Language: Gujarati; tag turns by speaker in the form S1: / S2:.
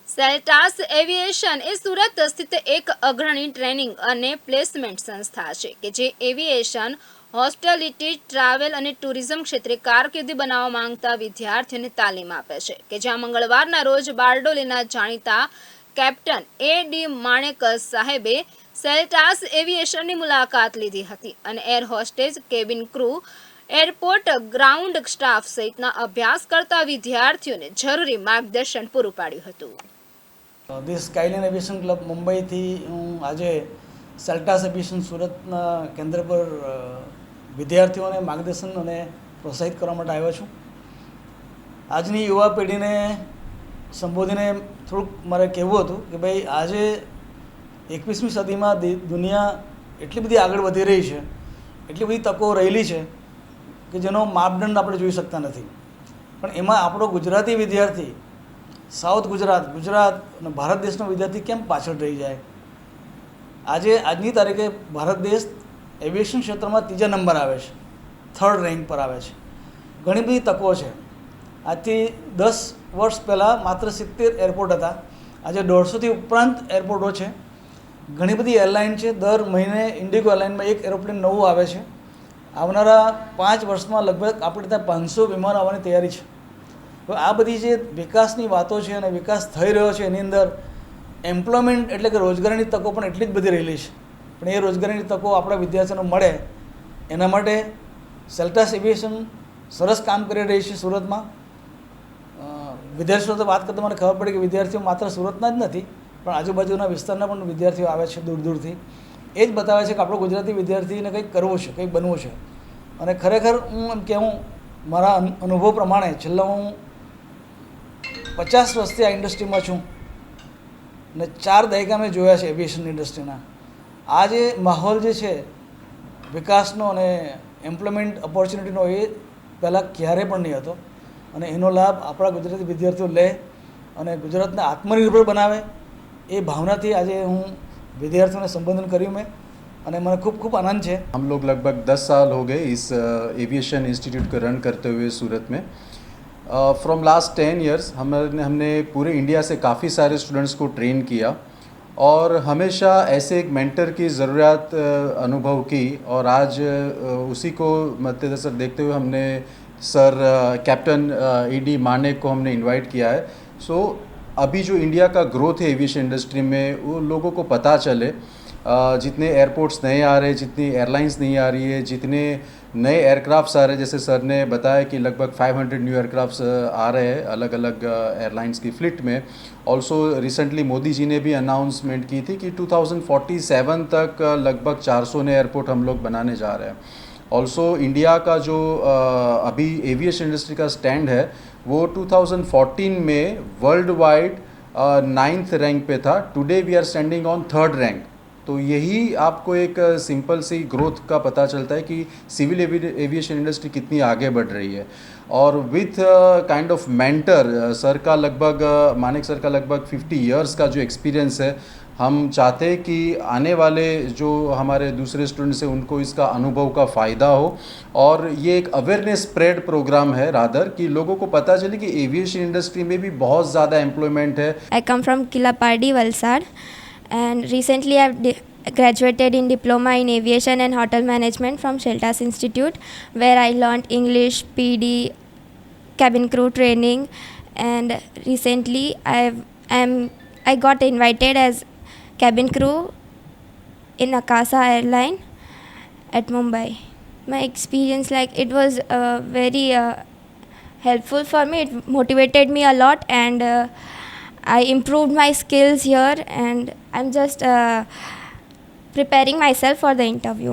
S1: સેલ્ટાસ એવિએશન એ સુરત સ્થિત એક અગ્રણી ટ્રેનિંગ અને પ્લેસમેન્ટ સંસ્થા છે કે જે એવિએશન, હોસ્પિટાલિટી, ટ્રાવેલ અને ટુરિઝમ ક્ષેત્રે કારકિર્દી બનાવવા માંગતા વિદ્યાર્થીઓને તાલીમ આપે છે કે જ્યાં મંગળવારના રોજ બારડોલીના જાણીતા કેપ્ટન A.D. માણેક સાહેબે સેલ્ટાસ એવિએશનની મુલાકાત લીધી હતી અને air hostage, cabin crew, airport ground staff સહિતના અભ્યાસ કરતા વિદ્યાર્થીઓને જરૂરી માર્ગદર્શન પૂરું પાડ્યું હતું.
S2: ધી સ્કાયલાઇન એવિએશન ક્લબ મુંબઈથી હું આજે સેલ્ટાસ એવિએશન સુરતના કેન્દ્ર પર વિદ્યાર્થીઓને માર્ગદર્શન અને પ્રોત્સાહિત કરવા માટે આવ્યો છું. આજની યુવા પેઢીને સંબોધીને થોડુંક મારે કહેવું હતું કે ભાઈ આજે 21મી સદીમાં દુનિયા એટલી બધી આગળ વધી રહી છે, એટલી બધી તકો રહેલી છે કે જેનો માપદંડ આપણે જોઈ શકતા નથી. પણ એમાં આપણો ગુજરાતી વિદ્યાર્થી સાઉથ ગુજરાત અને ભારત દેશનો વિદ્યાર્થી કેમ પાછળ રહી જાય? આજની તારીખે ભારત દેશ એવિએશન ક્ષેત્રમાં 3જા નંબર આવે છે, 3rd રેન્ક પર આવે છે. ઘણી બધી તકો છે. આજથી 10 વર્ષ પહેલાં માત્ર 70 એરપોર્ટ હતા, આજે 150થી ઉપરાંત એરપોર્ટો છે. ઘણી બધી એરલાઇન છે. દર મહિને ઇન્ડિગો એરલાઇનમાં એક એરોપ્લેન નવું આવે છે. આવનારા 5 વર્ષમાં લગભગ આપણે ત્યાં 500 વિમાનો આવવાની તૈયારી છે. તો આ બધી જે વિકાસની વાતો છે અને વિકાસ થઈ રહ્યો છે એની અંદર એમ્પ્લોયમેન્ટ એટલે કે રોજગારીની તકો પણ એટલી જ બધી રહેલી છે. પણ એ રોજગારીની તકો આપણા વિદ્યાર્થીઓને મળે એના માટે સેલ્ટાસ એવિએશન સરસ કામ કરી રહી છે સુરતમાં. વિદ્યાર્થીઓ તો વાત કરતાં મને ખબર પડી કે વિદ્યાર્થીઓ માત્ર સુરતના જ નથી પણ આજુબાજુના વિસ્તારના પણ વિદ્યાર્થીઓ આવે છે દૂર દૂરથી. એ જ બતાવે છે કે આપણો ગુજરાતી વિદ્યાર્થીને કંઈક કરવું છે, કંઈક બનવું છે. અને ખરેખર હું એમ કહેવું, મારા અનુભવ પ્રમાણે છેલ્લા હું 50 વર્ષથી આ ઇન્ડસ્ટ્રીમાં છું અને 4 દાયકા મેં જોયા છે એવિએશન ઇન્ડસ્ટ્રીના. આ જે માહોલ જે છે વિકાસનો અને એમ્પ્લોયમેન્ટ ઓપોર્ચ્યુનિટીનો, એ પહેલાં ક્યારેય પણ નહીં હતો. અને એનો લાભ આપણા ગુજરાતી વિદ્યાર્થીઓ લે અને ગુજરાતને આત્મનિર્ભર બનાવે એ ભાવનાથી આજે હું विद्यार्थियों ने संबोधन કર્યું મેં અને મને खूब खूब आनंद है.
S3: हम लोग लगभग 10 साल हो गए इस एविएशन इंस्टीट्यूट को रन करते हुए सूरत में. फ्रॉम लास्ट 10 ईयर्स हमने पूरे इंडिया से काफ़ी सारे स्टूडेंट्स को ट्रेन किया और हमेशा ऐसे एक मेंटर की ज़रूरत अनुभव की और आज उसी को मद्देनज़र देखते हुए हमने सर कैप्टन A.D. मानेक को हमने इनवाइट किया है. सो अभी जो इंडिया का ग्रोथ है एविएशन इंडस्ट्री में, वो लोगों को पता चले. जितने एयरपोर्ट्स नए आ रहे हैं, जितनी एयरलाइंस नहीं आ रही है, जितने नए एयरक्राफ्ट्स आ रहे हैं, जैसे सर ने बताया कि लगभग 500 न्यू एयरक्राफ्ट्स आ रहे हैं अलग अलग एयरलाइंस की फ्लीट में. ऑल्सो रिसेंटली मोदी जी ने भी अनाउंसमेंट की थी कि 2047 तक लगभग 400 नए एयरपोर्ट हम लोग बनाने जा रहे हैं. ऑल्सो इंडिया का जो अभी एविएशन इंडस्ट्री का स्टैंड है वो 2014 में वर्ल्ड वाइड 9th रैंक पे था. Today we are standing on 3rd rank. तो यही आपको एक सिंपल सी ग्रोथ का पता चलता है कि सिविल एविएशन इंडस्ट्री कितनी आगे बढ़ रही है. और with kind of mentor sir का लगभग मानेक सर का लगभग 50 इयर्स का जो एक्सपीरियंस है, हम चाहते हैं कि आने वाले जो हमारे दूसरे स्टूडेंट्स हैं उनको इसका अनुभव का फ़ायदा हो और ये एक अवेयरनेस स्प्रेड प्रोग्राम है रादर कि लोगों को पता चले कि एविएशन इंडस्ट्री में भी बहुत ज़्यादा एम्प्लॉयमेंट है.
S4: I come from Kilapardi, Valsad, and recently I've graduated in Diploma in Aviation and Hotel Management from Sheltas Institute, where I learned English, PD, cabin crew training, and recently I got invited as cabin crew in Akasa airline at Mumbai. My experience, it was very helpful for me. It motivated me a lot, and I improved my skills here, and I'm just preparing myself for the interview.